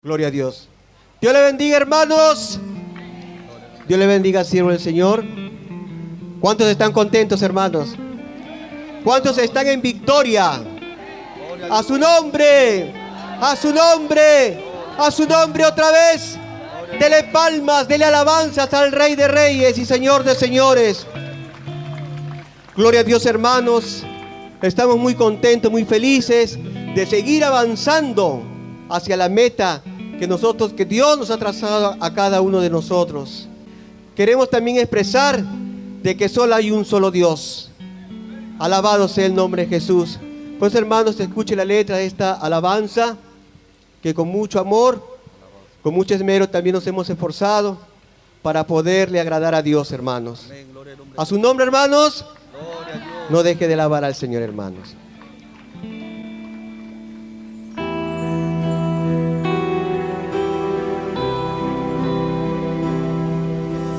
Gloria a Dios. Dios le bendiga, hermanos. Dios le bendiga, siervo del Señor. ¿Cuántos están contentos, hermanos? ¿Cuántos están en victoria? A su nombre, a su nombre, a su nombre otra vez. Dele palmas, dele alabanzas al Rey de Reyes y Señor de Señores. Gloria a Dios, hermanos. Estamos muy contentos, muy felices de seguir avanzando hacia la meta que Dios nos ha trazado a cada uno de nosotros. Queremos también expresar de que solo hay un solo Dios. Alabado sea el nombre de Jesús. Pues, hermanos, escuche la letra de esta alabanza que con mucho amor, con mucho esmero también nos hemos esforzado para poderle agradar a Dios, hermanos. A su nombre, hermanos. No deje de alabar al Señor, hermanos.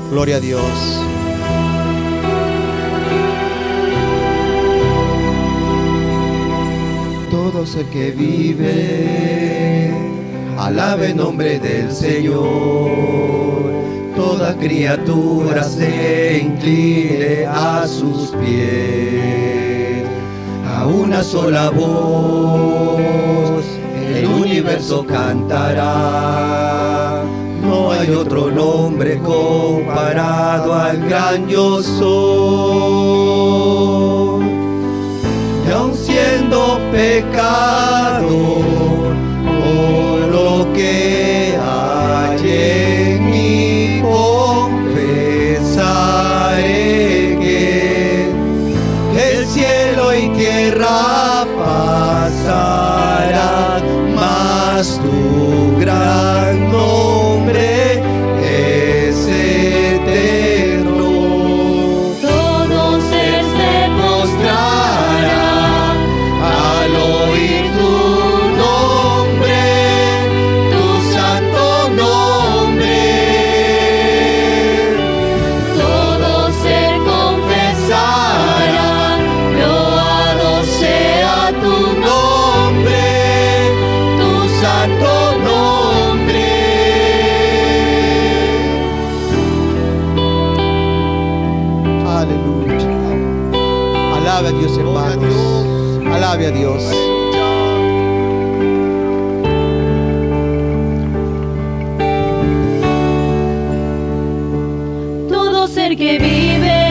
Gloria a Dios. Todo ser que vive, alabe el nombre del Señor. Toda criatura se incline a sus pies. A una sola voz, el universo cantará. No hay otro nombre comparado al gran yo soy. Y aun siendo pecado, por lo que hay en mí, confesaré que el cielo y tierra pasarán, mas tu gran nombre es eterno. Todo ser se mostrará al oír tu nombre, tu santo nombre. todo ser confesará, loado sea tu Nombre, tu santo nombre. Aleluya. Alabe a Dios, hermanos. Alabe a Dios. Todo ser que vive,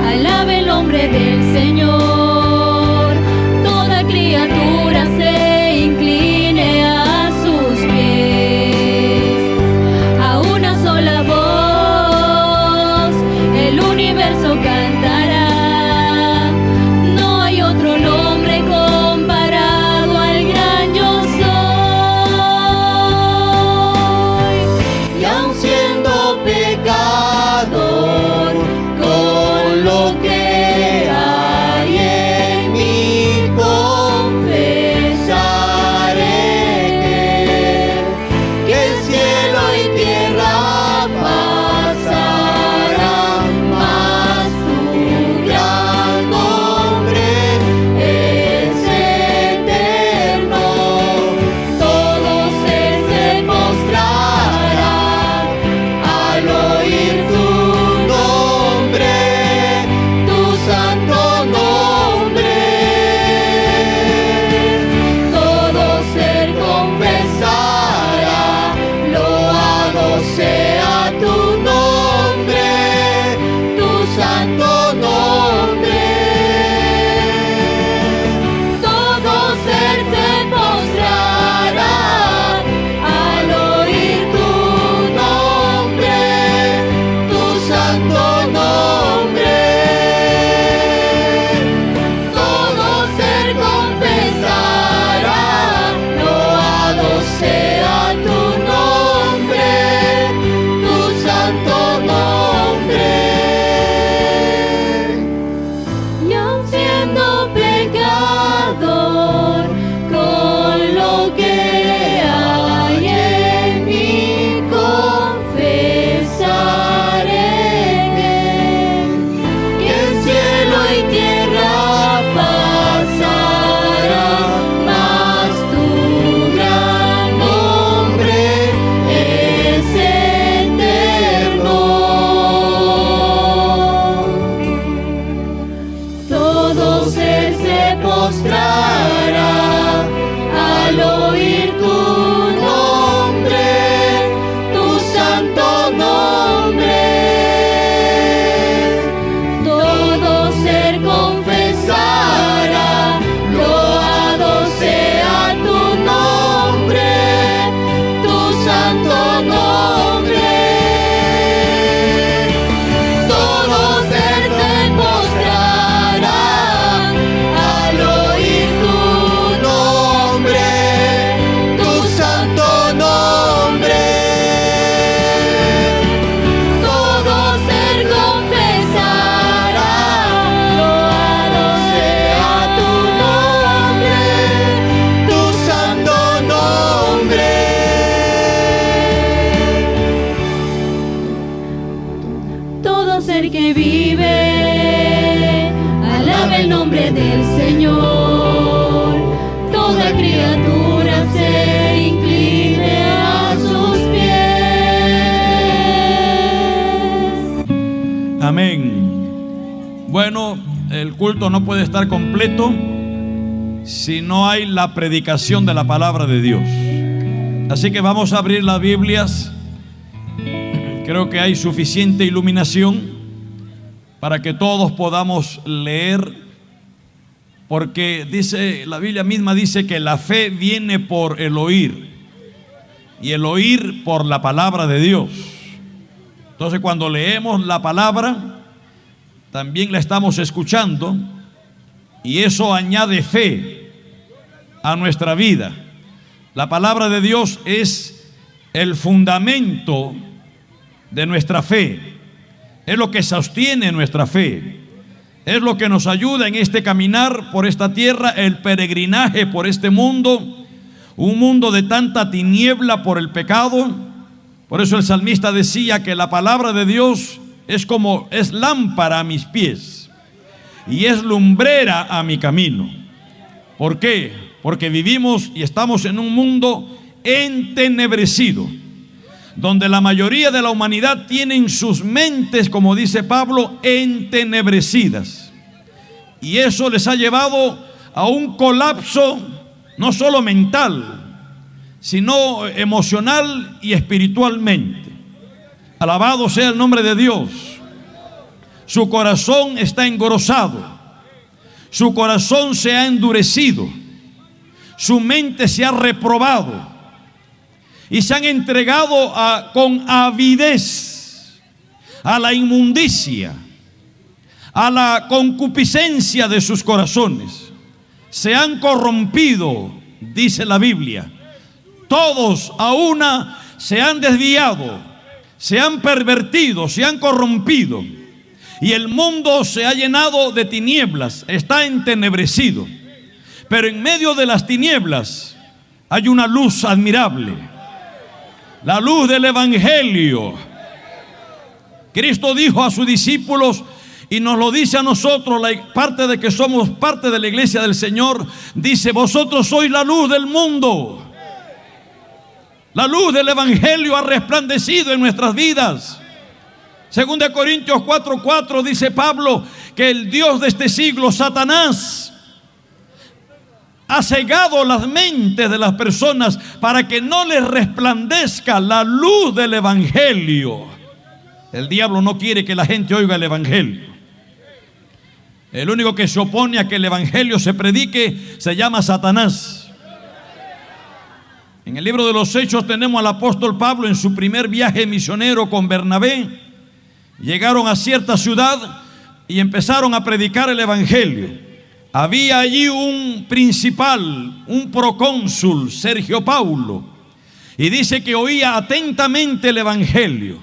alabe el nombre del Señor. Toda criatura se incline a sus pies. A una sola voz, el universo cantará. No hay otro nombre comparado al gran yo soy. Y aun siendo pecado, postrará al oír tu nombre, tu santo nombre. Todo ser confesará, loado sea tu nombre, tu santo nombre. Todo ser se postrará al oír tu nombre, tu santo nombre. Todo ser confesará, loado sea tu nombre, tu santo nombre. Todo ser que vive, alabe el nombre del Señor. Toda criatura se incline a sus pies. Amén. Bueno, el culto no puede estar completo si no hay la predicación de la palabra de Dios. Así que vamos a abrir las Biblias. Creo que hay suficiente iluminación para que todos podamos leer, porque dice, la Biblia misma dice que la fe viene por el oír y el oír por la palabra de Dios. Entonces, cuando leemos la palabra, también la estamos escuchando, y eso añade fe a nuestra vida. La palabra de Dios es el fundamento de nuestra fe, es lo que sostiene nuestra fe, es lo que nos ayuda en este caminar por esta tierra, el peregrinaje por este mundo, un mundo de tanta tiniebla por el pecado. Por eso el salmista decía que la palabra de Dios es lámpara a mis pies y es lumbrera a mi camino. ¿Por qué? Porque vivimos y estamos en un mundo entenebrecido, donde la mayoría de la humanidad tienen sus mentes, como dice Pablo, entenebrecidas. Y eso les ha llevado a un colapso, no solo mental, sino emocional y espiritualmente. Alabado sea el nombre de Dios. Su corazón está engrosado, su corazón se ha endurecido, su mente se ha reprobado, y se han entregado con avidez a la inmundicia, a la concupiscencia de sus corazones. Se han corrompido, dice la Biblia. Todos a una se han desviado, se han pervertido, se han corrompido, y el mundo se ha llenado de tinieblas, está entenebrecido. Pero en medio de las tinieblas hay una luz admirable, la luz del Evangelio. Cristo dijo a sus discípulos, y nos lo dice a nosotros, la parte de que somos parte de la iglesia del Señor, dice: vosotros sois la luz del mundo. La luz del Evangelio ha resplandecido en nuestras vidas. 2 Corintios 4:4 dice Pablo que el Dios de este siglo, Satanás, ha cegado las mentes de las personas para que no les resplandezca la luz del Evangelio. El diablo no quiere que la gente oiga el Evangelio. El único que se opone a que el Evangelio se predique se llama Satanás. En el libro de los Hechos tenemos al apóstol Pablo en su primer viaje misionero con Bernabé. Llegaron a cierta ciudad y empezaron a predicar el Evangelio. Había allí un principal, un procónsul, Sergio Paulo, y dice que oía atentamente el Evangelio.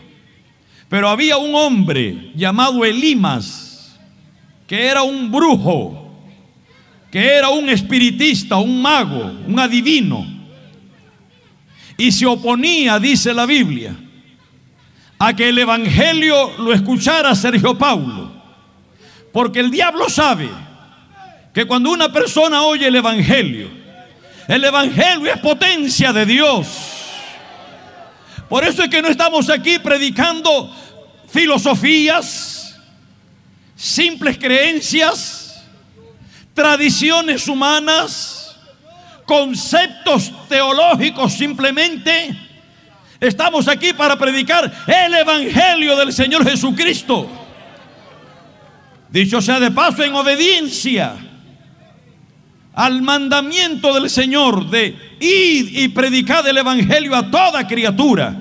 Pero había un hombre llamado Elimas, que era un brujo, que era un espiritista, un mago, un adivino, y se oponía, dice la Biblia, a que el Evangelio lo escuchara Sergio Paulo, porque el diablo sabe que cuando una persona oye el Evangelio es potencia de Dios. Por eso es que no estamos aquí predicando filosofías, simples creencias, tradiciones humanas, conceptos teológicos simplemente. Estamos aquí para predicar el Evangelio del Señor Jesucristo. Dicho sea de paso, en obediencia al mandamiento del Señor de ir y predicar el Evangelio a toda criatura.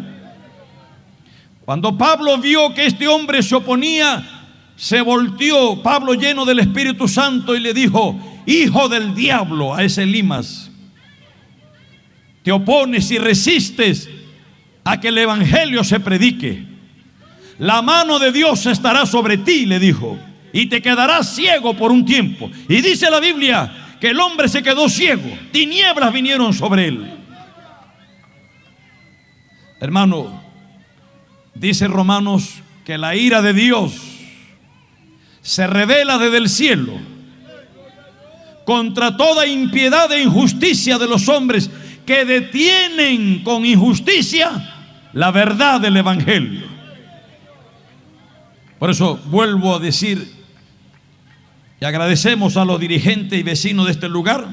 Cuando Pablo vio que este hombre se oponía, se volteó Pablo lleno del Espíritu Santo y le dijo: hijo del diablo, a ese Elimas, te opones y resistes a que el Evangelio se predique. La mano de Dios estará sobre ti, le dijo, y te quedarás ciego por un tiempo. Y dice la Biblia que el hombre se quedó ciego, tinieblas vinieron sobre él. Hermano, dice Romanos que la ira de Dios se revela desde el cielo contra toda impiedad e injusticia de los hombres que detienen con injusticia la verdad del Evangelio. Por eso vuelvo a decir, y agradecemos a los dirigentes y vecinos de este lugar,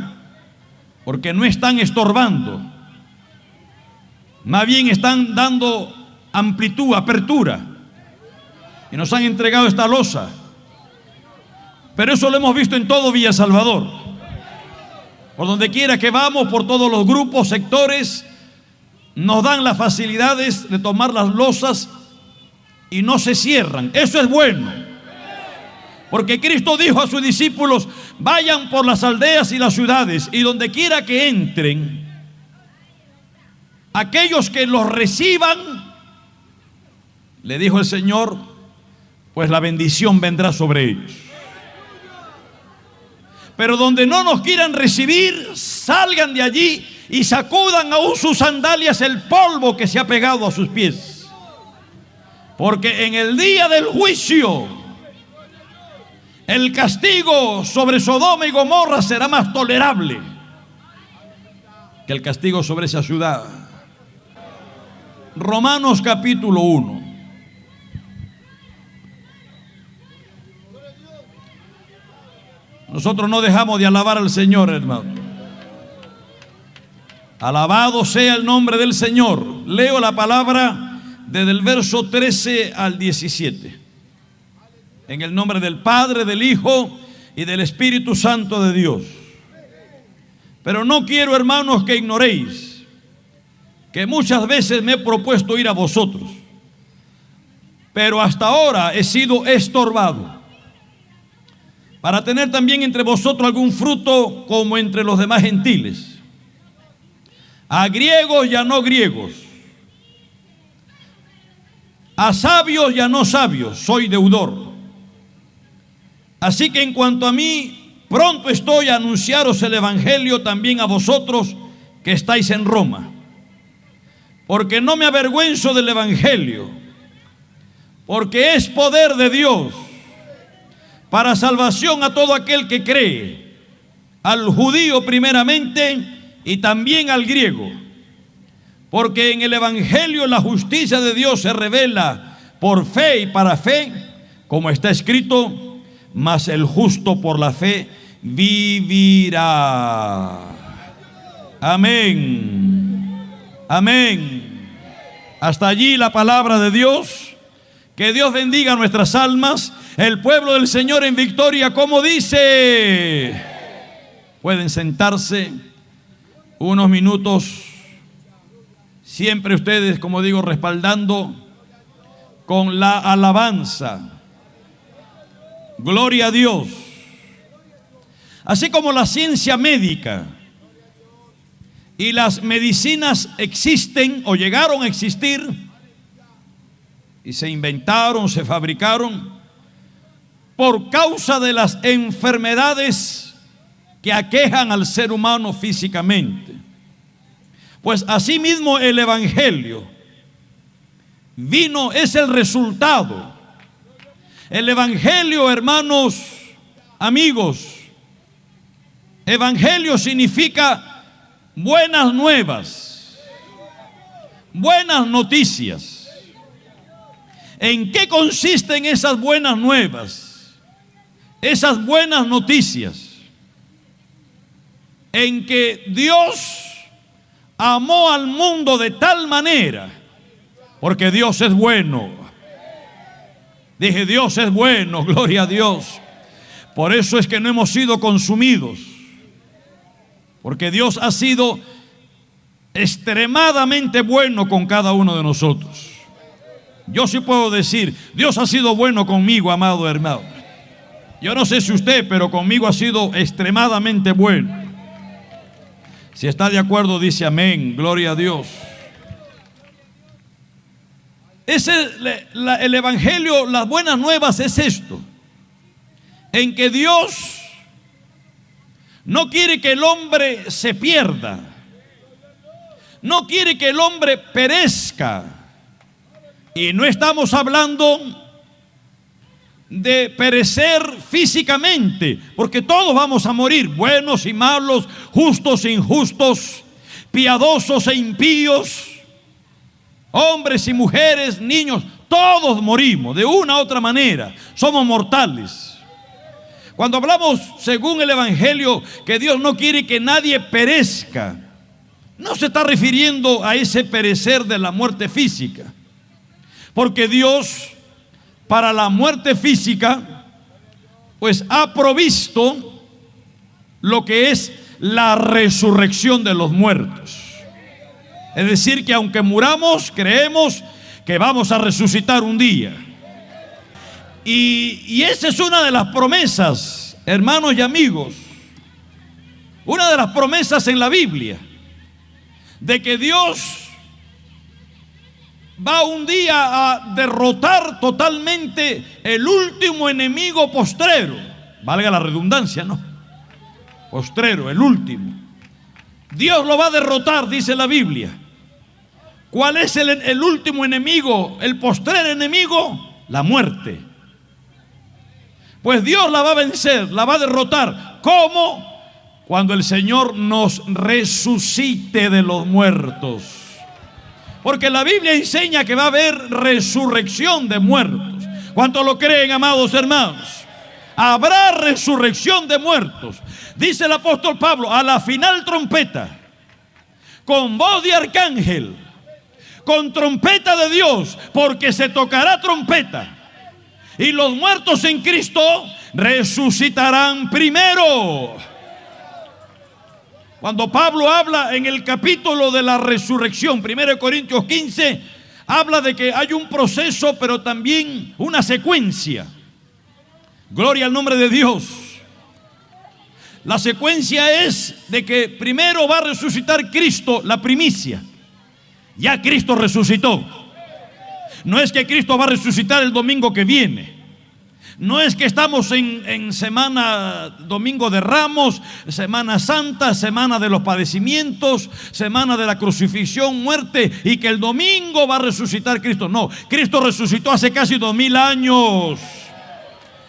porque no están estorbando, más bien están dando amplitud, apertura, y nos han entregado esta losa. Pero eso lo hemos visto en todo Villa Salvador. Por donde quiera que vamos, por todos los grupos, sectores, nos dan las facilidades de tomar las losas y no se cierran. Eso es bueno. Porque Cristo dijo a sus discípulos: vayan por las aldeas y las ciudades, y donde quiera que entren, aquellos que los reciban, le dijo el Señor, pues la bendición vendrá sobre ellos. Pero donde no nos quieran recibir, salgan de allí y sacudan aún sus sandalias el polvo que se ha pegado a sus pies. Porque en el día del juicio, el castigo sobre Sodoma y Gomorra será más tolerable que el castigo sobre esa ciudad. Romanos capítulo 1. Nosotros no dejamos de alabar al Señor, hermano. Alabado sea el nombre del Señor. Leo la palabra desde el verso 13 al 17. En el nombre del Padre, del Hijo y del Espíritu Santo de Dios. Pero no quiero, hermanos, que ignoréis que muchas veces me he propuesto ir a vosotros, pero hasta ahora he sido estorbado, para tener también entre vosotros algún fruto como entre los demás gentiles, a griegos y a no griegos, a sabios y a no sabios, soy deudor. Así que en cuanto a mí, pronto estoy a anunciaros el Evangelio también a vosotros que estáis en Roma, porque no me avergüenzo del Evangelio, porque es poder de Dios para salvación a todo aquel que cree, al judío primeramente y también al griego, porque en el Evangelio la justicia de Dios se revela por fe y para fe, como está escrito: mas el justo por la fe vivirá. Amén. Amén. Hasta allí la palabra de Dios. Que Dios bendiga nuestras almas. El pueblo del Señor en victoria, como dice. Pueden sentarse unos minutos. Siempre ustedes, como digo, respaldando con la alabanza. Gloria a Dios. Así como la ciencia médica y las medicinas existen o llegaron a existir y se inventaron, se fabricaron por causa de las enfermedades que aquejan al ser humano físicamente. Pues asimismo el Evangelio vino, es el resultado. El Evangelio, hermanos, amigos, Evangelio significa buenas nuevas, buenas noticias. ¿En qué consisten esas buenas nuevas? Esas buenas noticias. en que Dios amó al mundo de tal manera, porque Dios es bueno. Dije, Dios es bueno, gloria a Dios. Por eso es que no hemos sido consumidos, porque Dios ha sido extremadamente bueno con cada uno de nosotros. Yo sí puedo decir, Dios ha sido bueno conmigo, amado hermano. Yo no sé si usted, pero conmigo ha sido extremadamente bueno. Si está de acuerdo, dice amén, gloria a Dios. El evangelio, las buenas nuevas es esto, en que Dios no quiere que el hombre se pierda, no quiere que el hombre perezca. Y no estamos hablando de perecer físicamente, porque todos vamos a morir, buenos y malos, justos e injustos, piadosos e impíos, hombres y mujeres, niños, todos morimos de una u otra manera, somos mortales. Cuando hablamos según el evangelio que Dios no quiere que nadie perezca, no se está refiriendo a ese perecer de la muerte física, porque Dios para la muerte física pues ha provisto lo que es la resurrección de los muertos. Es decir, que aunque muramos, creemos que vamos a resucitar un día. Y esa es una de las promesas, hermanos y amigos, una de las promesas en la Biblia, de que Dios va un día a derrotar totalmente el último enemigo postrero, valga la redundancia, ¿no? Postrero, el último. Dios lo va a derrotar, dice la Biblia. ¿Cuál es el último enemigo, el postrer enemigo? La muerte. Pues Dios la va a vencer, la va a derrotar. ¿Cómo? Cuando el Señor nos resucite de los muertos. Porque la Biblia enseña que va a haber resurrección de muertos. ¿Cuántos lo creen, amados hermanos? Habrá resurrección de muertos. Dice el apóstol Pablo, a la final trompeta, con voz de arcángel, con trompeta de Dios, porque se tocará trompeta, y los muertos en Cristo resucitarán primero. Cuando Pablo habla en el capítulo de la resurrección, 1 Corintios 15, habla de que hay un proceso, pero también una secuencia. Gloria al nombre de Dios. La secuencia es de que primero va a resucitar Cristo, la primicia. Ya Cristo resucitó. No es que Cristo va a resucitar el domingo que viene. No es que estamos en semana, domingo de Ramos, Semana Santa, semana de los padecimientos, semana de la crucifixión, muerte, y que el domingo va a resucitar Cristo. No, Cristo resucitó hace casi 2000 años.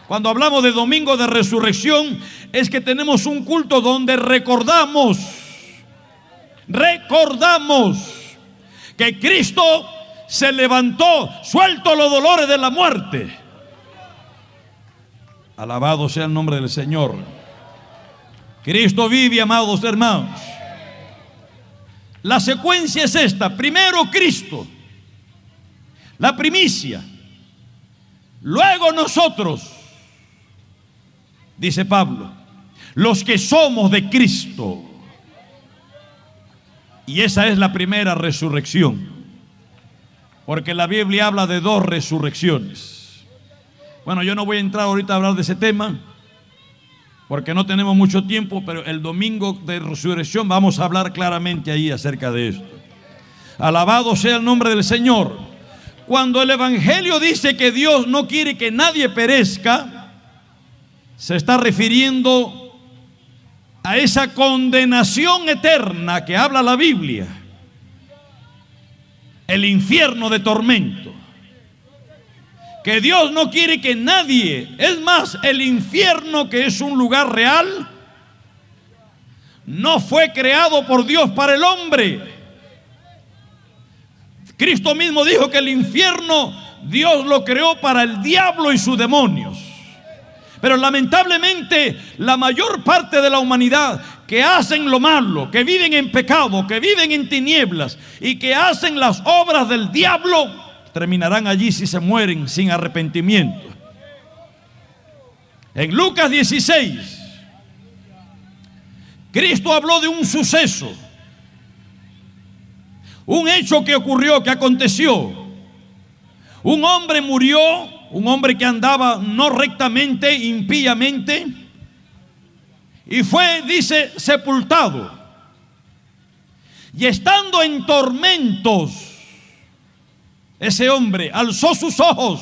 Cuando hablamos de domingo de resurrección, es que tenemos un culto donde recordamos que Cristo se levantó, suelto los dolores de la muerte. Alabado sea el nombre del Señor. Cristo vive, amados hermanos. La secuencia es esta: primero Cristo, la primicia, luego nosotros, dice Pablo, los que somos de Cristo. Y esa es la primera resurrección, porque la Biblia habla de dos resurrecciones. Bueno, yo no voy a entrar ahorita a hablar de ese tema, porque no tenemos mucho tiempo, pero el domingo de resurrección vamos a hablar claramente ahí acerca de esto. Alabado sea el nombre del Señor. Cuando el evangelio dice que Dios no quiere que nadie perezca, se está refiriendo a esa condenación eterna que habla la Biblia, el infierno de tormento. Que Dios no quiere que nadie, es más, el infierno, que es un lugar real, no fue creado por Dios para el hombre. Cristo mismo dijo que el infierno Dios lo creó para el diablo y sus demonios. Pero lamentablemente la mayor parte de la humanidad que hacen lo malo, que viven en pecado, que viven en tinieblas y que hacen las obras del diablo, terminarán allí si se mueren sin arrepentimiento. En Lucas 16, Cristo habló de un suceso, un hecho que ocurrió, que aconteció. Un hombre murió, un hombre que andaba no rectamente, impíamente, y fue, dice, sepultado. Y estando en tormentos, ese hombre alzó sus ojos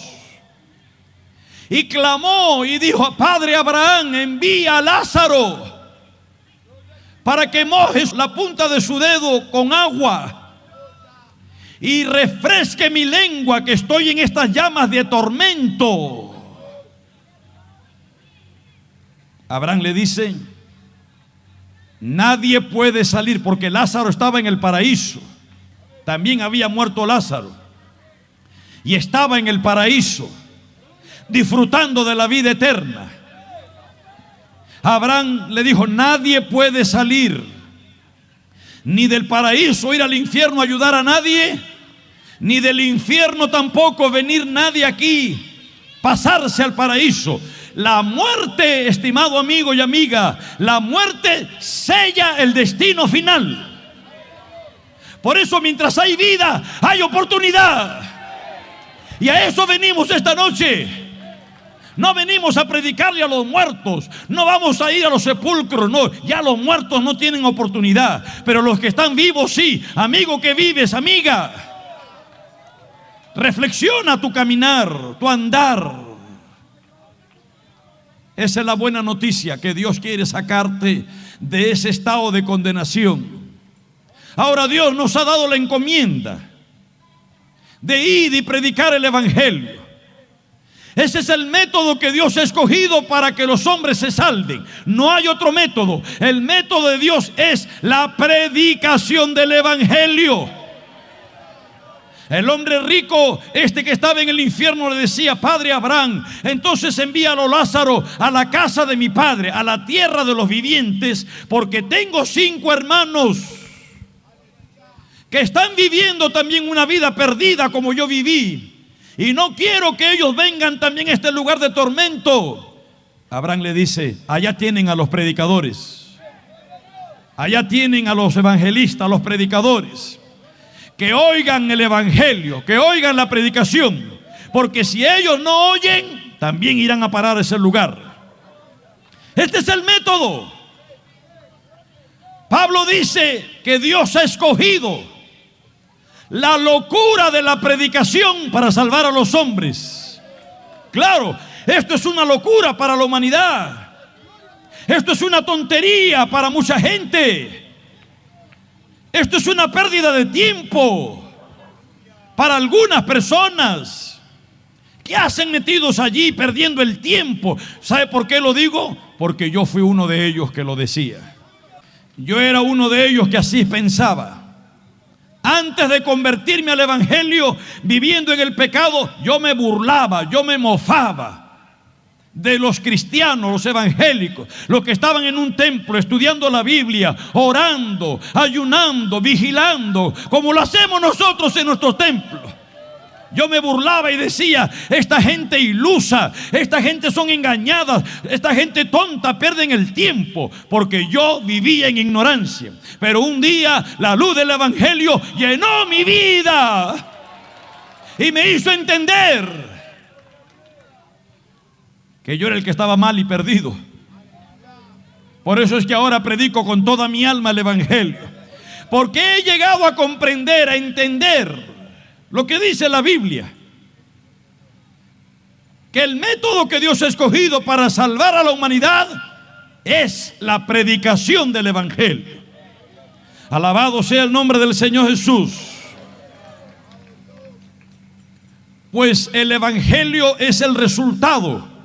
y clamó y dijo: Padre Abraham, envía a Lázaro para que mojes la punta de su dedo con agua y refresque mi lengua, que estoy en estas llamas de tormento. Abraham le dice: nadie puede salir, porque Lázaro estaba en el paraíso. También había muerto Lázaro y estaba en el paraíso disfrutando de la vida eterna. Abraham le dijo: nadie puede salir, ni del paraíso ir al infierno a ayudar a nadie, ni del infierno tampoco venir nadie aquí, pasarse al paraíso. La muerte, estimado amigo y amiga, la muerte sella el destino final. Por eso, mientras hay vida, hay oportunidad. Y a eso venimos esta noche. No venimos a predicarle a los muertos, no vamos a ir a los sepulcros, no, ya los muertos no tienen oportunidad, pero los que están vivos sí. Amigo que vives, amiga, reflexiona tu caminar, tu andar. Esa es la buena noticia, que Dios quiere sacarte de ese estado de condenación. Ahora Dios nos ha dado la encomienda de ir y predicar el evangelio. Ese es el método que Dios ha escogido para que los hombres se salven. No hay otro método. El método de Dios es la predicación del evangelio. El hombre rico, que estaba en el infierno, le decía: Padre Abraham, entonces envíalo Lázaro a la casa de mi padre, a la tierra de los vivientes, porque tengo 5 hermanos que están viviendo también una vida perdida como yo viví, y no quiero que ellos vengan también a este lugar de tormento. Abraham le dice: allá tienen a los predicadores, allá tienen a los evangelistas, a los predicadores. Que oigan el evangelio, que oigan la predicación, porque si ellos no oyen, también irán a parar a ese lugar. Este es el método. Pablo dice que Dios ha escogido la locura de la predicación para salvar a los hombres. Claro, esto es una locura para la humanidad. Esto es una tontería para mucha gente. Esto es una pérdida de tiempo para algunas personas. ¿Qué hacen metidos allí perdiendo el tiempo? ¿Sabe por qué lo digo? Porque yo fui uno de ellos que lo decía. Yo era uno de ellos que así pensaba. Antes de convertirme al evangelio, viviendo en el pecado, yo me burlaba, yo me mofaba de los cristianos, los evangélicos, los que estaban en un templo estudiando la Biblia, orando, ayunando, vigilando, como lo hacemos nosotros en nuestros templos. Yo me burlaba y decía: esta gente ilusa, esta gente son engañadas, esta gente tonta, pierden el tiempo, porque yo vivía en ignorancia. Pero un día la luz del evangelio llenó mi vida y me hizo entender que yo era el que estaba mal y perdido. Por eso es que ahora predico con toda mi alma el evangelio, porque he llegado a comprender, a entender lo que dice la Biblia, que el método que Dios ha escogido para salvar a la humanidad es la predicación del evangelio. Alabado sea el nombre del Señor Jesús. Pues el evangelio es el resultado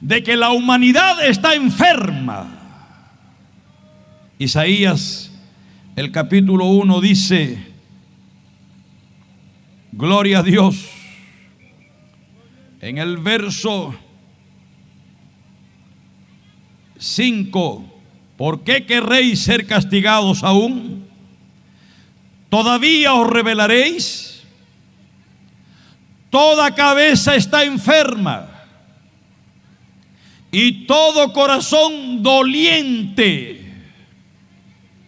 de que la humanidad está enferma. Isaías, el capítulo 1 dice: gloria a Dios. En el verso 5 ¿Por qué querréis ser castigados aún? ¿Todavía os rebelaréis? Toda cabeza está enferma y todo corazón doliente,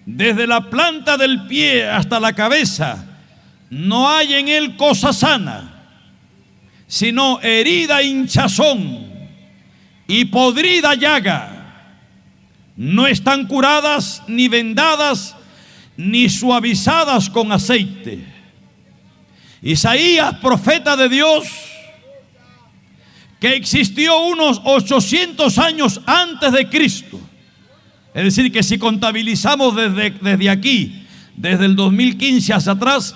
desde la planta del pie hasta la cabeza, no hay en él cosa sana, sino herida, hinchazón y podrida llaga. No están curadas, ni vendadas, ni suavizadas con aceite. Isaías, profeta de Dios, que existió unos 800 años antes de Cristo. Es decir, que si contabilizamos desde aquí, desde el 2015 hacia atrás,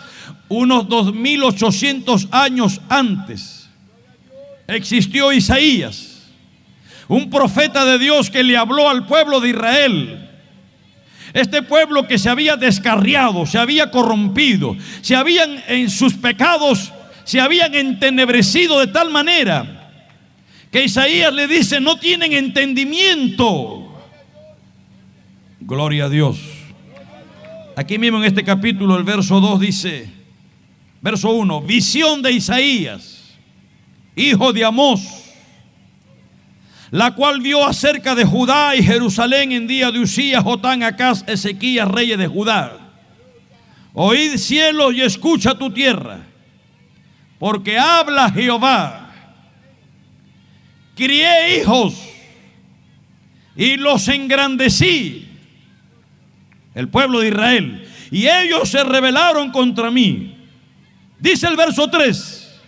unos 2800 años antes, existió Isaías, un profeta de Dios que le habló al pueblo de Israel. Este pueblo que se había descarriado, se había corrompido, en sus pecados se habían entenebrecido de tal manera que Isaías le dice: no tienen entendimiento. Gloria a Dios. Aquí mismo en este capítulo, el verso 2 dice, verso 1, visión de Isaías, hijo de Amós, la cual vio acerca de Judá y Jerusalén en día de Usías, Jotán, Acaz, Ezequías, reyes de Judá. Oíd cielos y escucha tu tierra, porque habla Jehová. Crié hijos y los engrandecí, el pueblo de Israel, y ellos se rebelaron contra mí. Dice el verso 3,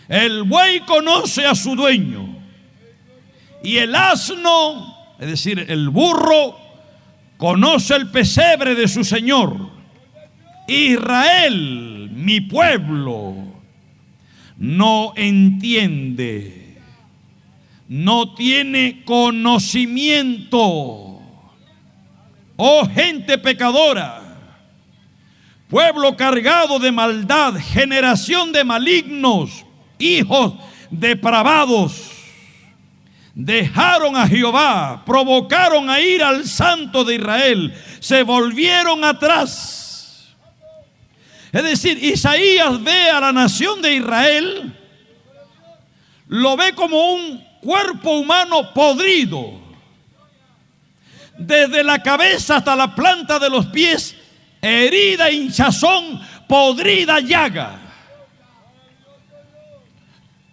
el buey conoce a su dueño, y el asno, es decir, el burro, conoce el pesebre de su señor. Israel, mi pueblo, no entiende, no tiene conocimiento. Oh gente pecadora, pueblo cargado de maldad, generación de malignos, hijos depravados. Dejaron a Jehová, provocaron a ir al Santo de Israel, se volvieron atrás. Es decir, Isaías ve a la nación de Israel, lo ve como un cuerpo humano podrido, desde la cabeza hasta la planta de los pies, herida, hinchazón, podrida llaga.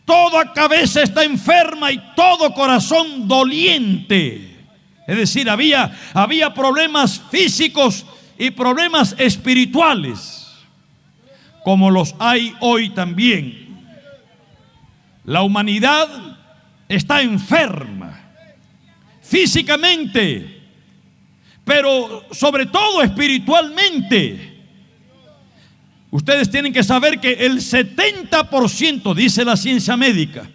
Toda cabeza está enferma y todo corazón doliente. Es decir, había problemas físicos y problemas espirituales, como los hay hoy también. La humanidad está enferma físicamente, pero sobre todo espiritualmente. Ustedes tienen que saber que el 70%, dice la ciencia médica,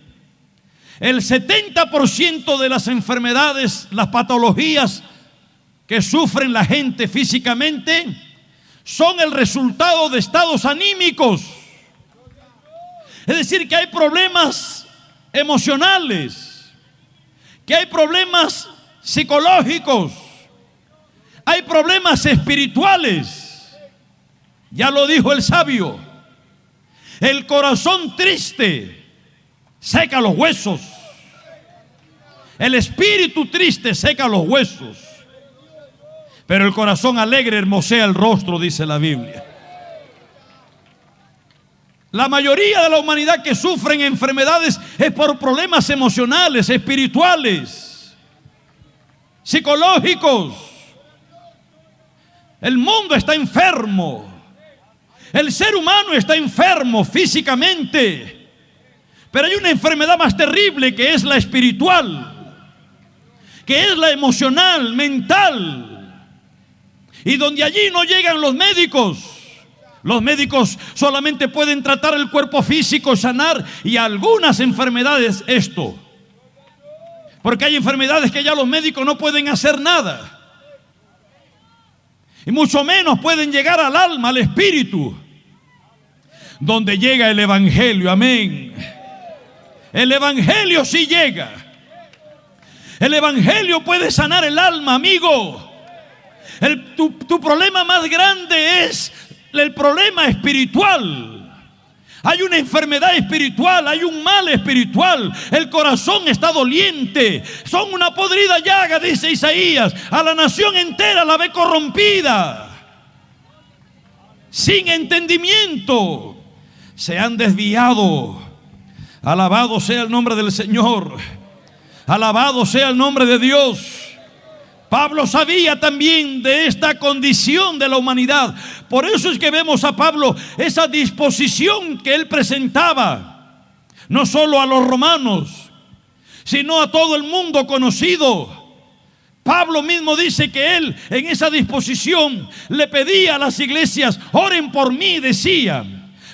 el 70% de las enfermedades, las patologías que sufren la gente físicamente, son el resultado de estados anímicos. Es decir, que hay problemas emocionales, que hay problemas psicológicos, hay problemas espirituales. Ya lo dijo el sabio, el corazón triste seca los huesos, el espíritu triste seca los huesos, pero el corazón alegre hermosea el rostro, dice la Biblia. La mayoría de la humanidad que sufren enfermedades es por problemas emocionales, espirituales, psicológicos. El mundo está enfermo. El ser humano está enfermo físicamente, pero hay una enfermedad más terrible, que es la espiritual, que es la emocional, mental, y donde allí no llegan los médicos. Los médicos solamente pueden tratar el cuerpo físico, sanar, y algunas enfermedades esto, porque hay enfermedades que ya los médicos no pueden hacer nada. Y mucho menos pueden llegar al alma, al espíritu, donde llega el evangelio. Amén. El evangelio sí llega. El evangelio puede sanar el alma, amigo. Tu problema más grande es el problema espiritual. Hay una enfermedad espiritual, hay un mal espiritual. El corazón está doliente. Son una podrida llaga, dice Isaías. A la nación entera la ve corrompida, sin entendimiento. Se han desviado. Alabado sea el nombre del Señor. Alabado sea el nombre de Dios. Pablo sabía también de esta condición de la humanidad. Por eso es que vemos a Pablo, esa disposición que él presentaba, no solo a los romanos, sino a todo el mundo conocido. Pablo mismo dice que él, en esa disposición, le pedía a las iglesias: oren por mí, decía,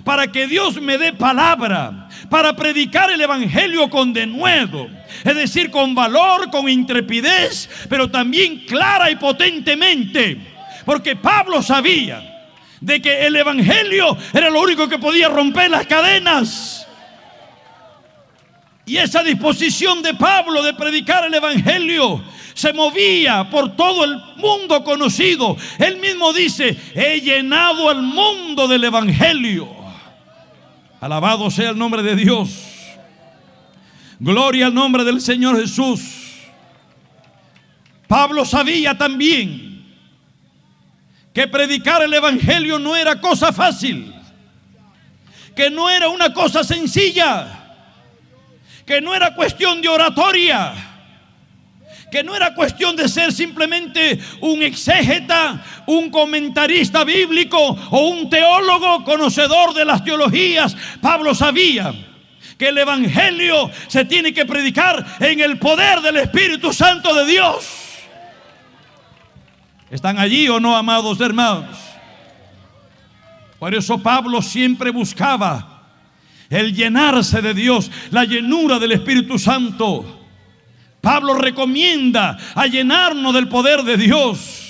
para que Dios me dé palabra, para predicar el evangelio con denuedo, es decir, con valor, con intrepidez, pero también clara y potentemente, porque Pablo sabía de que el evangelio era lo único que podía romper las cadenas. Y esa disposición de Pablo de predicar el evangelio se movía por todo el mundo conocido. Él mismo dice: he llenado al mundo del evangelio. Alabado sea el nombre de Dios. Gloria al nombre del Señor Jesús. Pablo sabía también que predicar el evangelio no era cosa fácil, que no era una cosa sencilla, que no era cuestión de oratoria, que no era cuestión de ser simplemente un exégeta, un comentarista bíblico o un teólogo conocedor de las teologías. Pablo sabía que el evangelio se tiene que predicar en el poder del Espíritu Santo de Dios. ¿Están allí o no, amados hermanos? Por eso Pablo siempre buscaba el llenarse de Dios, la llenura del Espíritu Santo. Pablo recomienda a llenarnos del poder de Dios.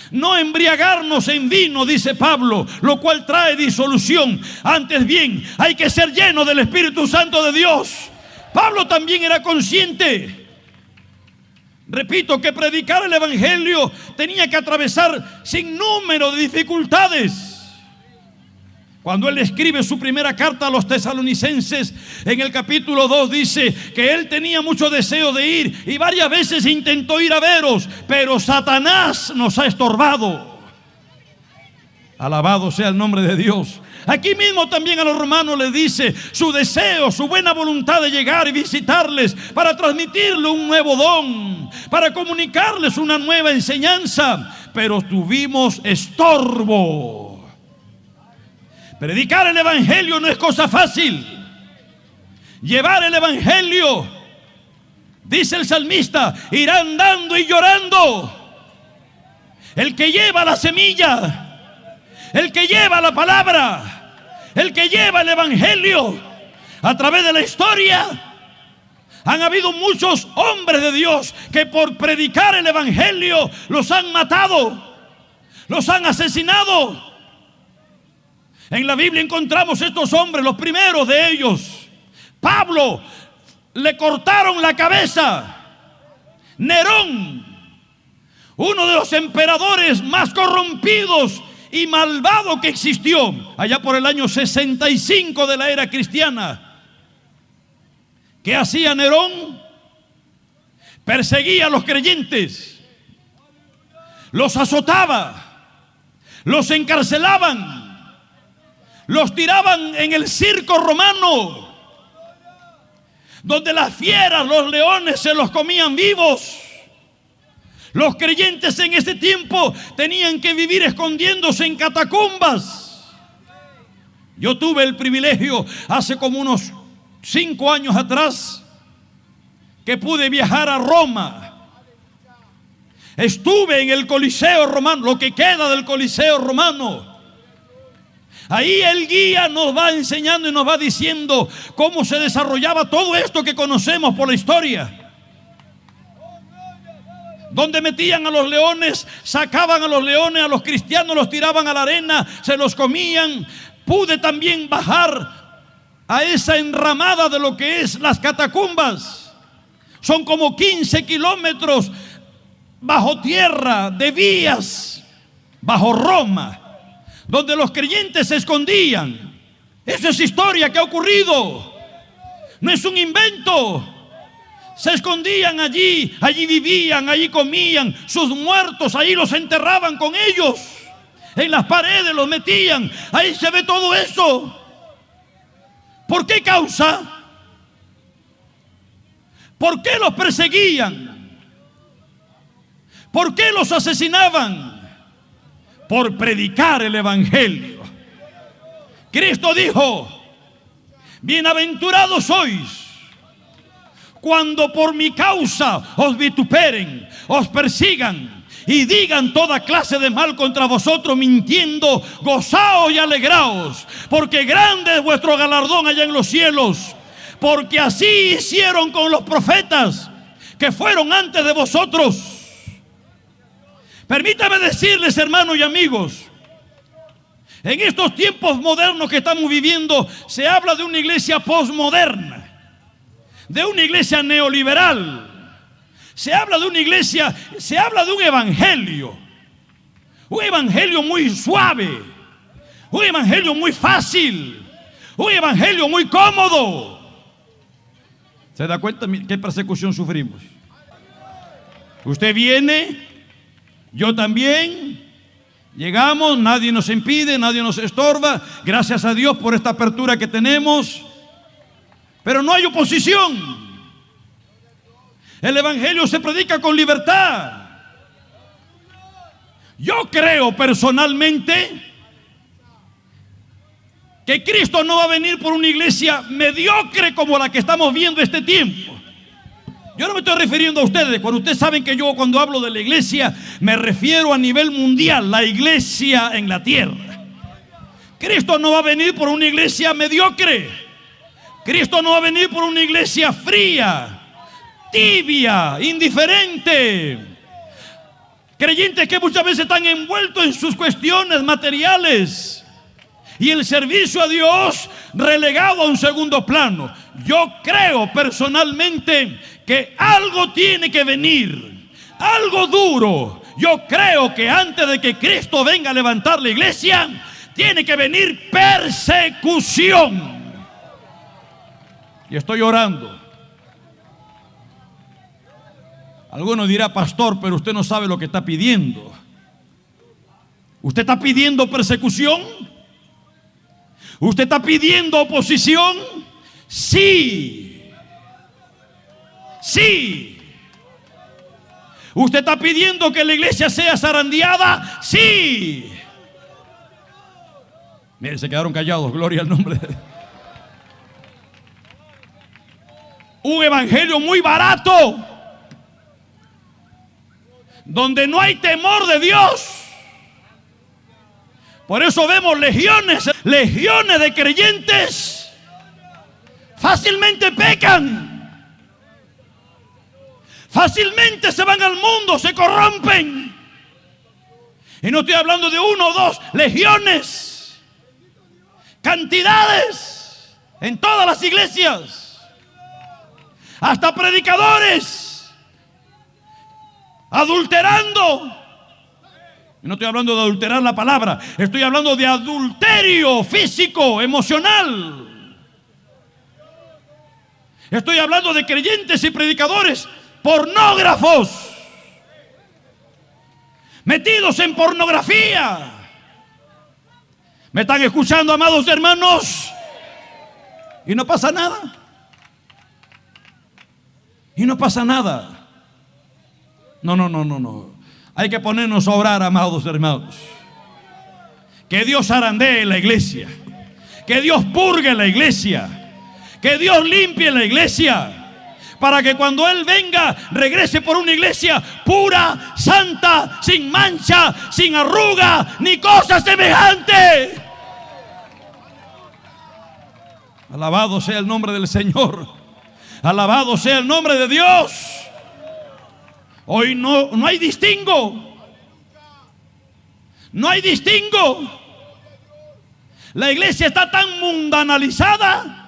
No embriagarnos en vino, dice Pablo, lo cual trae disolución. Antes bien, hay que ser lleno del Espíritu Santo de Dios. Pablo también era consciente, repito, que predicar el evangelio tenía que atravesar sin número de dificultades. Cuando él escribe su primera carta a los tesalonicenses, en el capítulo 2 dice que él tenía mucho deseo de ir y varias veces intentó ir a veros, pero Satanás nos ha estorbado. Alabado sea el nombre de Dios. Aquí mismo también a los romanos les dice su deseo, su buena voluntad de llegar y visitarles para transmitirle un nuevo don, para comunicarles una nueva enseñanza, pero tuvimos estorbo. Predicar el evangelio no es cosa fácil. Llevar el evangelio, dice el salmista, irá andando y llorando. El que lleva la semilla, el que lleva la palabra, el que lleva el evangelio a través de la historia. Han habido muchos hombres de Dios que por predicar el evangelio los han matado, los han asesinado. En la Biblia encontramos estos hombres, los primeros de ellos. Pablo, le cortaron la cabeza. Nerón, uno de los emperadores más corrompidos y malvados que existió, allá por el año 65 de la era cristiana. ¿Qué hacía Nerón? Perseguía a los creyentes, los azotaba, los encarcelaban, los tiraban en el circo romano, donde las fieras, los leones se los comían vivos. Los creyentes en ese tiempo tenían que vivir escondiéndose en catacumbas. Yo tuve el privilegio hace como unos 5 años atrás que pude viajar a Roma. Estuve en el Coliseo romano, lo que queda del Coliseo romano. Ahí el guía nos va enseñando y nos va diciendo cómo se desarrollaba todo esto que conocemos por la historia. Donde metían a los leones, sacaban a los leones, a los cristianos los tiraban a la arena, se los comían. Pude también bajar a esa enramada de lo que es las catacumbas. Son como 15 kilómetros bajo tierra de vías, bajo Roma, donde los creyentes se escondían. Eso es historia que ha ocurrido. No es un invento. Se escondían allí, allí vivían, allí comían. Sus muertos, ahí los enterraban con ellos. En las paredes los metían. Ahí se ve todo eso. ¿Por qué causa? ¿Por qué los perseguían? ¿Por qué los asesinaban? Por predicar el evangelio. Cristo dijo: bienaventurados sois cuando por mi causa os vituperen, os persigan y digan toda clase de mal contra vosotros mintiendo. Gozaos y alegraos, porque grande es vuestro galardón allá en los cielos, porque así hicieron con los profetas que fueron antes de vosotros. Permítame decirles, hermanos y amigos, en estos tiempos modernos que estamos viviendo, se habla de una iglesia posmoderna, de una iglesia neoliberal. Se habla de una iglesia, se habla de un evangelio muy suave, un evangelio muy fácil, un evangelio muy cómodo. ¿Se da cuenta qué persecución sufrimos? Usted viene, yo también. Llegamos, nadie nos impide, nadie nos estorba. Gracias a Dios por esta apertura que tenemos. Pero no hay oposición. El evangelio se predica con libertad. Yo creo personalmente que Cristo no va a venir por una iglesia mediocre como la que estamos viendo este tiempo. Yo no me estoy refiriendo a ustedes. Cuando ustedes saben que yo, cuando hablo de la iglesia, me refiero a nivel mundial, la iglesia en la tierra. Cristo no va a venir por una iglesia mediocre. Cristo no va a venir por una iglesia fría, tibia, indiferente. Creyentes que muchas veces están envueltos en sus cuestiones materiales y el servicio a Dios relegado a un segundo plano. Yo creo personalmente que algo tiene que venir, algo duro. Yo creo que antes de que Cristo venga a levantar la iglesia, tiene que venir persecución. Y estoy orando. Alguno dirá: pastor, pero usted no sabe lo que está pidiendo. ¿Usted está pidiendo persecución? ¿Usted está pidiendo oposición? Sí. Sí. ¿Usted está pidiendo que la iglesia sea zarandeada? Sí. Miren, se quedaron callados, gloria al nombre de Dios. Un evangelio muy barato, donde no hay temor de Dios. Por eso vemos legiones de creyentes fácilmente pecan, fácilmente se van al mundo, se corrompen. Y no estoy hablando de uno o dos, legiones, cantidades en todas las iglesias. Hasta predicadores adulterando. No estoy hablando de adulterar la palabra, estoy hablando de adulterio físico, emocional. Estoy hablando de creyentes y predicadores pornógrafos, metidos en pornografía. ¿Me están escuchando, amados hermanos? Y no pasa nada. Y no pasa nada. No. Hay que ponernos a orar, amados hermanos. Que Dios zarandee la iglesia. Que Dios purgue la iglesia. Que Dios limpie la iglesia. Para que cuando Él venga, regrese por una iglesia pura, santa, sin mancha, sin arruga, ni cosa semejante. Alabado sea el nombre del Señor. Alabado sea el nombre de Dios. Hoy no hay distingo. No hay distingo. La iglesia está tan mundanalizada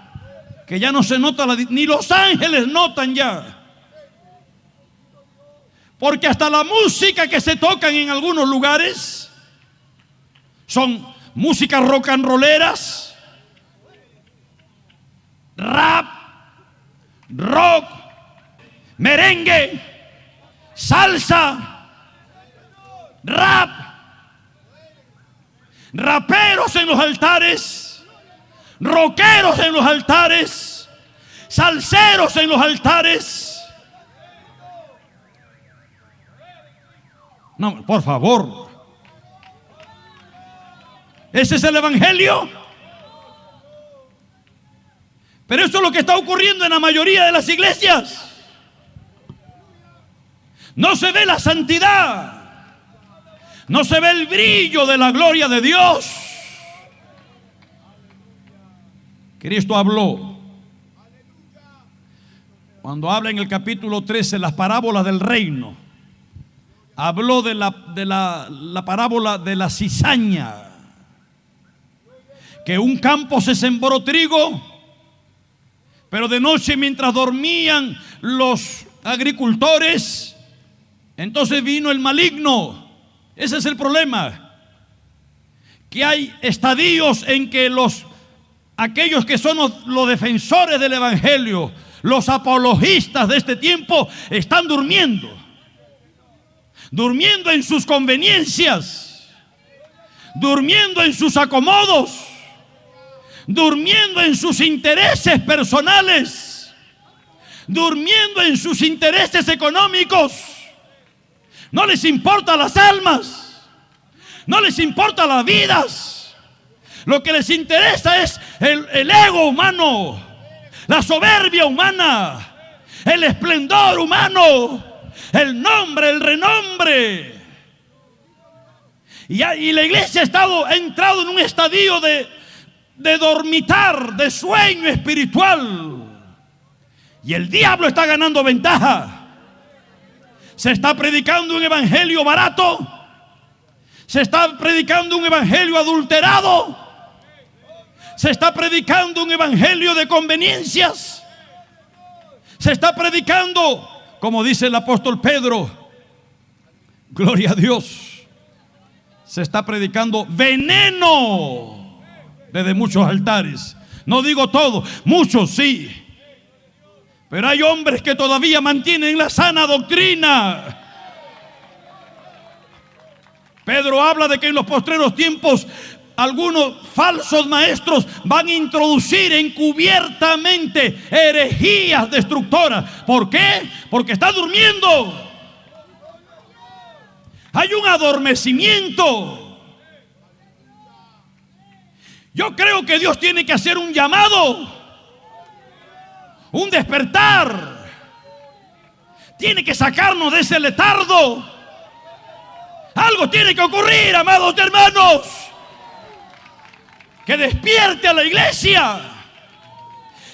que ya no se nota, ni los ángeles notan ya Porque hasta la música que se tocan en algunos lugares son músicas rock and rolleras, rap, rock, merengue, salsa, rap, raperos en los altares, rockeros en los altares, salseros en los altares. No, por favor. ¿Ese es el evangelio? Pero eso es lo que está ocurriendo en la mayoría de las iglesias. No se ve la santidad, no se ve el brillo de la gloria de Dios. Cristo habló, cuando habla en el capítulo 13 las parábolas del reino, habló de la parábola de la cizaña, que un campo se sembró trigo, pero de noche mientras dormían los agricultores, entonces vino el maligno. Ese es el problema, que hay estadios en que aquellos que son los defensores del evangelio, los apologistas de este tiempo, están durmiendo en sus conveniencias, durmiendo en sus acomodos, durmiendo en sus intereses personales, durmiendo en sus intereses económicos. No les importa las almas, no les importa las vidas. Lo que les interesa es el ego humano, la soberbia humana, el esplendor humano, el nombre, el renombre. Y la iglesia ha entrado en un estadio de dormitar, de sueño espiritual. Y el diablo está ganando ventaja. Se está predicando un evangelio barato, se está predicando un evangelio adulterado, se está predicando un evangelio de conveniencias, se está predicando, como dice el apóstol Pedro, gloria a Dios, se está predicando veneno desde muchos altares. No digo todo, muchos sí, pero hay hombres que todavía mantienen la sana doctrina. Pedro habla de que en los postreros tiempos algunos falsos maestros van a introducir encubiertamente herejías destructoras. ¿Por qué? Porque está durmiendo. Hay un adormecimiento. Yo creo que Dios tiene que hacer un llamado, un despertar. Tiene que sacarnos de ese letargo. Algo tiene que ocurrir, amados hermanos, que despierte a la iglesia,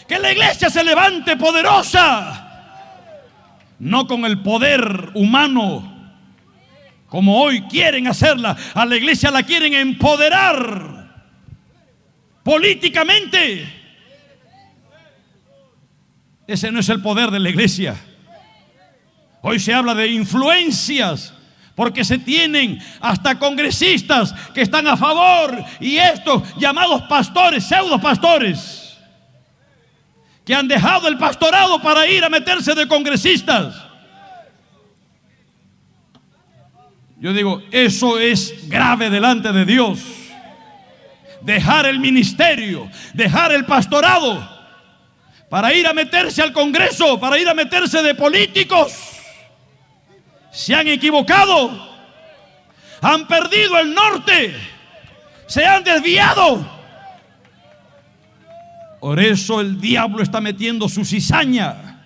que la iglesia se levante poderosa, no con el poder humano como hoy quieren hacerla. A la iglesia la quieren empoderar políticamente. Ese no es el poder de la iglesia. Hoy se habla de influencias, porque se tienen hasta congresistas que están a favor, y estos llamados pastores, pseudo pastores, que han dejado el pastorado para ir a meterse de congresistas. Yo digo, eso es grave delante de Dios. Dejar el ministerio, dejar el pastorado para ir a meterse al Congreso, para ir a meterse de políticos. Se han equivocado, han perdido el norte, se han desviado. Por eso el diablo está metiendo su cizaña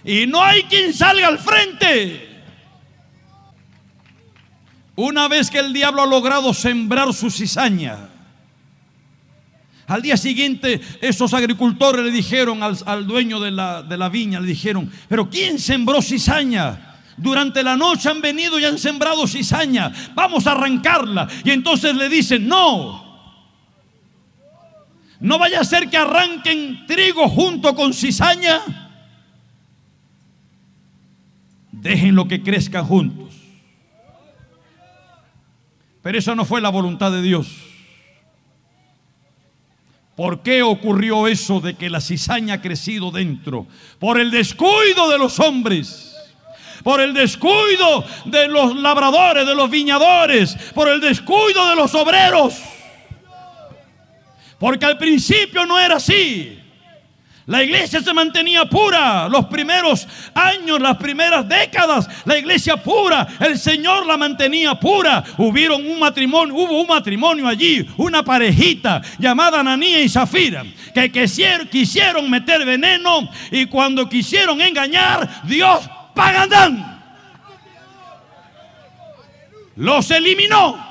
y no hay quien salga al frente. Una vez que el diablo ha logrado sembrar su cizaña, al día siguiente esos agricultores le dijeron al dueño de la viña, le dijeron: pero ¿quién sembró cizaña? Durante la noche han venido y han sembrado cizaña, vamos a arrancarla. Y entonces le dicen: no vaya a ser que arranquen trigo junto con cizaña. Déjenlo que crezcan juntos. Pero esa no fue la voluntad de Dios. ¿Por qué ocurrió eso de que la cizaña ha crecido dentro? Por el descuido de los hombres, por el descuido de los labradores, de los viñadores, por el descuido de los obreros. Porque al principio no era así. La iglesia se mantenía pura. Los primeros años, las primeras décadas, la iglesia pura, el Señor la mantenía pura. Hubo un matrimonio allí, una parejita llamada Ananías y Zafira, que quisieron meter veneno, y cuando quisieron engañar, Dios Pagandán los eliminó.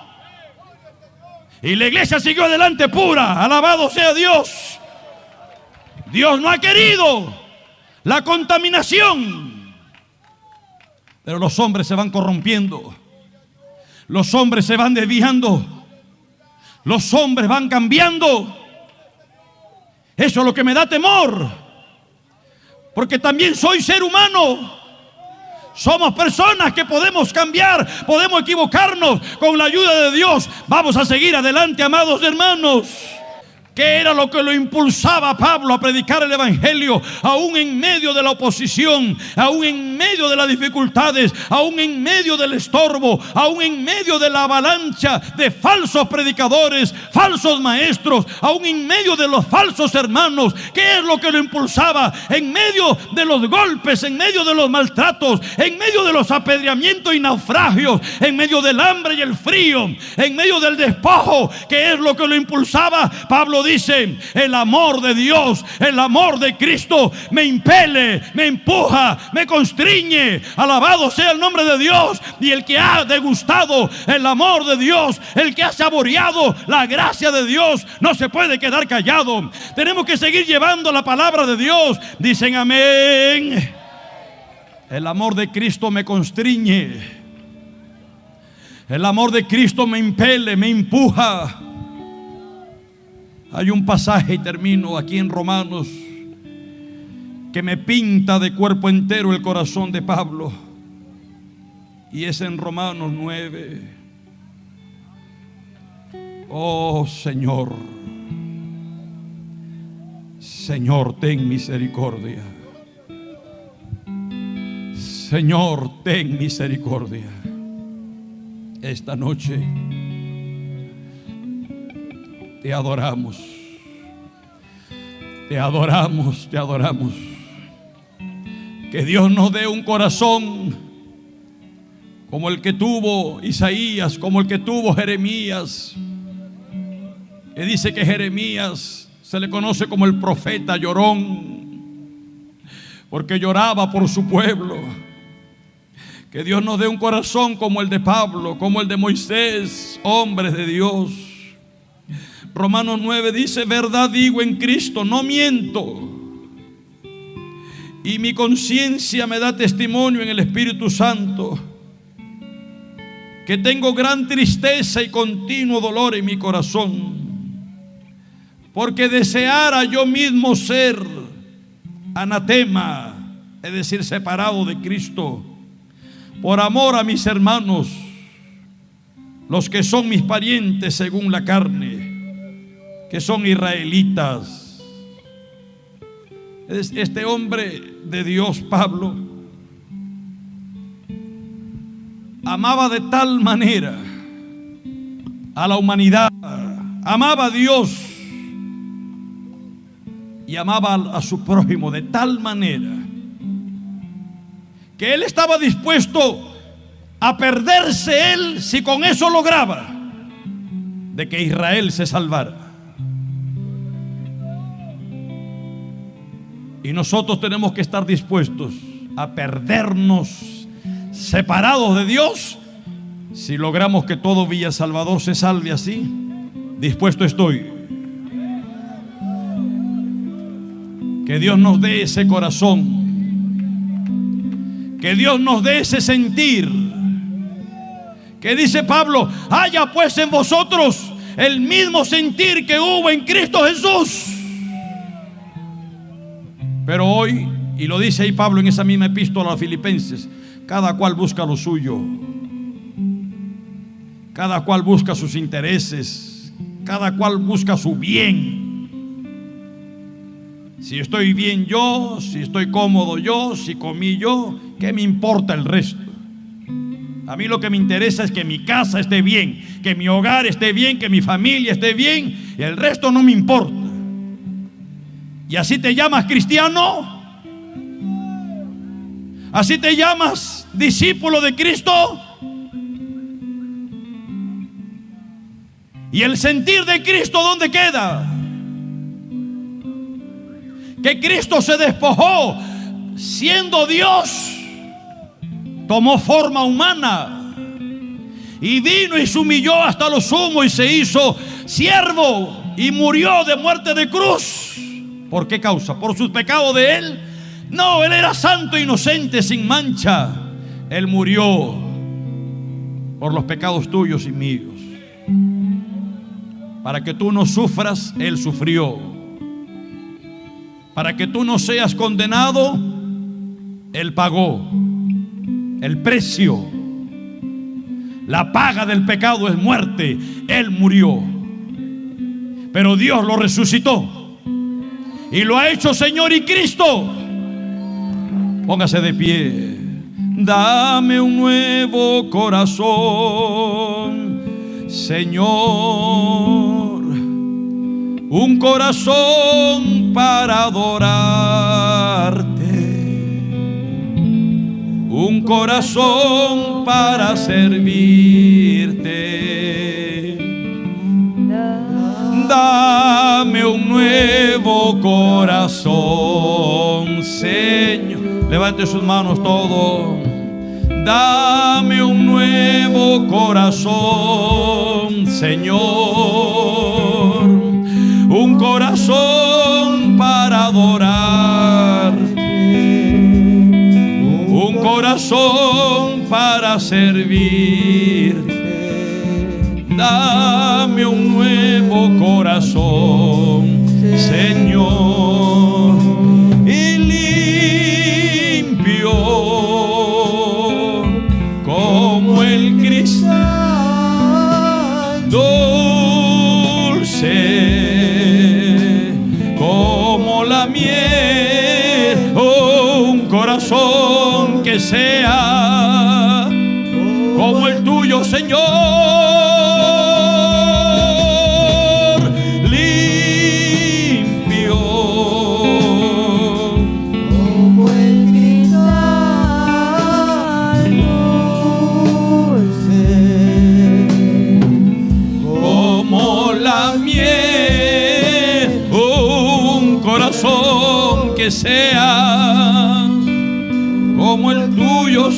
Y la iglesia siguió adelante pura. Alabado sea Dios. Dios no ha querido la contaminación. Pero los hombres se van corrompiendo. Los hombres se van desviando. Los hombres van cambiando. Eso es lo que me da temor. Porque también soy ser humano. Somos personas que podemos cambiar, podemos equivocarnos. Con la ayuda de Dios vamos a seguir adelante, amados hermanos. ¿Qué era lo que lo impulsaba a Pablo a predicar el evangelio? Aún en medio de la oposición, aún en medio de las dificultades, aún en medio del estorbo, aún en medio de la avalancha de falsos predicadores, falsos maestros, aún en medio de los falsos hermanos. ¿Qué es lo que lo impulsaba? En medio de los golpes, en medio de los maltratos, en medio de los apedreamientos y naufragios, en medio del hambre y el frío, en medio del despojo. ¿Qué es lo que lo impulsaba? Pablo dice: el amor de Dios, el amor de Cristo me impele, me empuja, me constriñe. Alabado sea el nombre de Dios. Y el que ha degustado el amor de Dios, el que ha saboreado la gracia de Dios, no se puede quedar callado. Tenemos que seguir llevando la palabra de Dios. Dicen amén. El amor de Cristo me constriñe. El amor de Cristo me impele, me empuja. Hay un pasaje, y termino aquí en Romanos, que me pinta de cuerpo entero el corazón de Pablo. Y es en Romanos 9. Oh Señor, Señor, ten misericordia. Señor, ten misericordia. Esta noche te adoramos, te adoramos, te adoramos. Que Dios nos dé un corazón como el que tuvo Isaías, como el que tuvo Jeremías. Que dice que Jeremías se le conoce como el profeta llorón, porque lloraba por su pueblo. Que Dios nos dé un corazón como el de Pablo, como el de Moisés, hombres de Dios. Romanos 9 dice: verdad digo en Cristo, no miento. Y mi conciencia me da testimonio en el Espíritu Santo, que tengo gran tristeza y continuo dolor en mi corazón, porque deseara yo mismo ser anatema, es decir, separado de Cristo, por amor a mis hermanos, los que son mis parientes según la carne, que son israelitas. Este hombre de Dios, Pablo, amaba de tal manera a la humanidad, amaba a Dios y amaba a su prójimo de tal manera que él estaba dispuesto a perderse él si con eso lograba de que Israel se salvara. Y nosotros tenemos que estar dispuestos a perdernos separados de Dios si logramos que todo Villa Salvador se salve así. Dispuesto estoy. Que Dios nos dé ese corazón, que Dios nos dé ese sentir, que dice Pablo: haya pues en vosotros el mismo sentir que hubo en Cristo Jesús. Pero hoy, y lo dice ahí Pablo en esa misma epístola a los Filipenses, Cada cual busca lo suyo. Cada cual busca sus intereses. Cada cual busca su bien. Si estoy bien yo, si estoy cómodo yo, si comí yo, ¿qué me importa el resto? A mí lo que me interesa es que mi casa esté bien, que mi hogar esté bien, que mi familia esté bien, y el resto no me importa. ¿Y así te llamas cristiano? ¿Así te llamas discípulo de Cristo? ¿Y el sentir de Cristo dónde queda? Que Cristo se despojó siendo Dios. Tomó forma humana y vino y se humilló hasta lo sumo y se hizo siervo y murió de muerte de cruz. ¿Por qué causa? ¿Por sus pecados de él? No, él era santo, inocente, sin mancha. Él murió por los pecados tuyos y míos. Para que tú no sufras, él sufrió. Para que tú no seas condenado, él pagó el precio. La paga del pecado es muerte. Él murió, pero Dios lo resucitó y lo ha hecho Señor y Cristo. Póngase de pie. Dame un nuevo corazón, Señor, un corazón para adorarte, un corazón para servirte. Dame un nuevo corazón, Señor. Levante sus manos todos. Dame un nuevo corazón, Señor, un corazón para adorarte, un corazón para servirte. Dame un nuevo corazón, Señor, y limpio como el cristal, dulce como la miel. Oh, un corazón que sea como el tuyo, Señor, limpio como el cristal, dulce como la miel. Oh, un corazón que sea como el tuyo.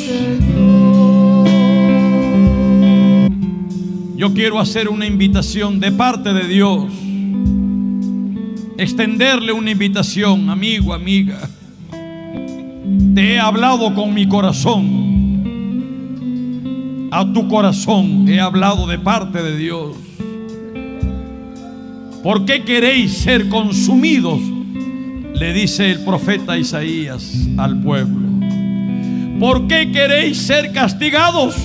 Yo quiero hacer una invitación de parte de Dios, extenderle una invitación, amigo, amiga. Te he hablado con mi corazón, a tu corazón he hablado de parte de Dios. ¿Por qué queréis ser consumidos?, le dice el profeta Isaías al pueblo. ¿Por qué queréis ser castigados?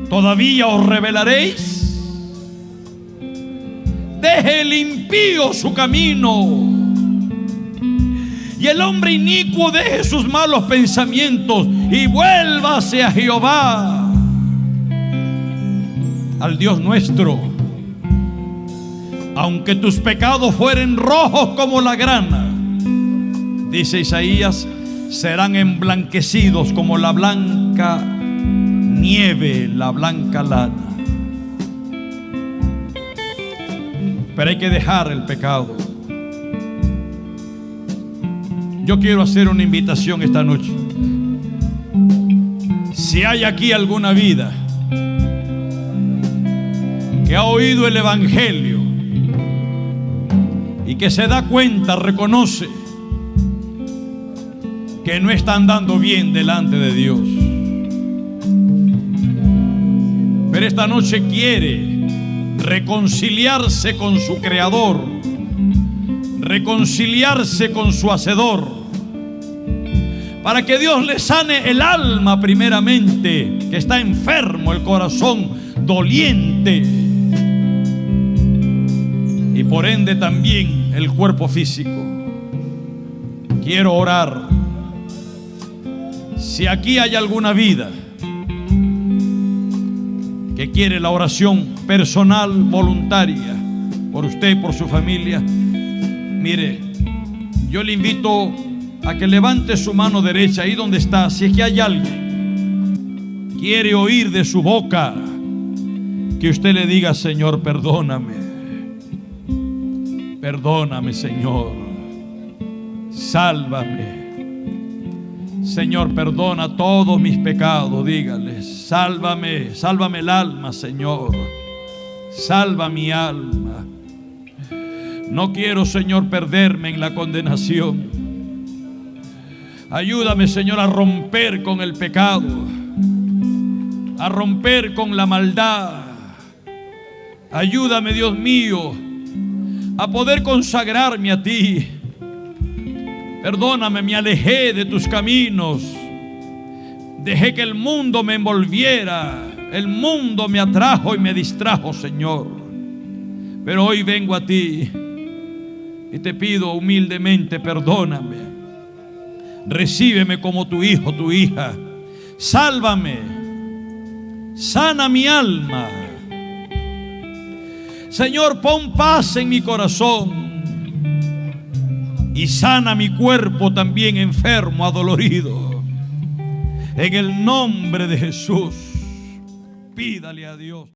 ¿Todavía os rebelaréis? Deje el impío su camino y el hombre inicuo deje sus malos pensamientos y vuélvase a Jehová, al Dios nuestro. Aunque tus pecados fueren rojos como la grana, dice Isaías, serán emblanquecidos como la blanca nieve, la blanca lana. Pero hay que dejar el pecado. Yo quiero hacer una invitación esta noche. Si hay aquí alguna vida que ha oído el Evangelio y que se da cuenta, reconoce que no está andando bien delante de Dios, pero esta noche quiere reconciliarse con su Creador, reconciliarse con su Hacedor, para que Dios le sane el alma primeramente, que está enfermo, el corazón doliente, y por ende también el cuerpo físico. Quiero orar. Si aquí hay alguna vida que quiere la oración personal, voluntaria, por usted y por su familia, mire, yo le invito a que levante su mano derecha ahí donde está. Si es que hay alguien quiere oír de su boca que usted le diga: Señor, perdóname, perdóname, Señor, sálvame, Señor, perdona todos mis pecados. Dígale: sálvame, sálvame el alma, Señor, salva mi alma. No quiero, Señor, perderme en la condenación. Ayúdame, Señor, a romper con el pecado, a romper con la maldad. Ayúdame, Dios mío, a poder consagrarme a ti. Perdóname, me alejé de tus caminos. Dejé que el mundo me envolviera. El mundo me atrajo y me distrajo, Señor. Pero hoy vengo a ti y te pido humildemente: perdóname. Recíbeme como tu hijo, tu hija. Sálvame. Sana mi alma. Señor, pon paz en mi corazón y sana mi cuerpo también enfermo, adolorido. En el nombre de Jesús, pídale a Dios.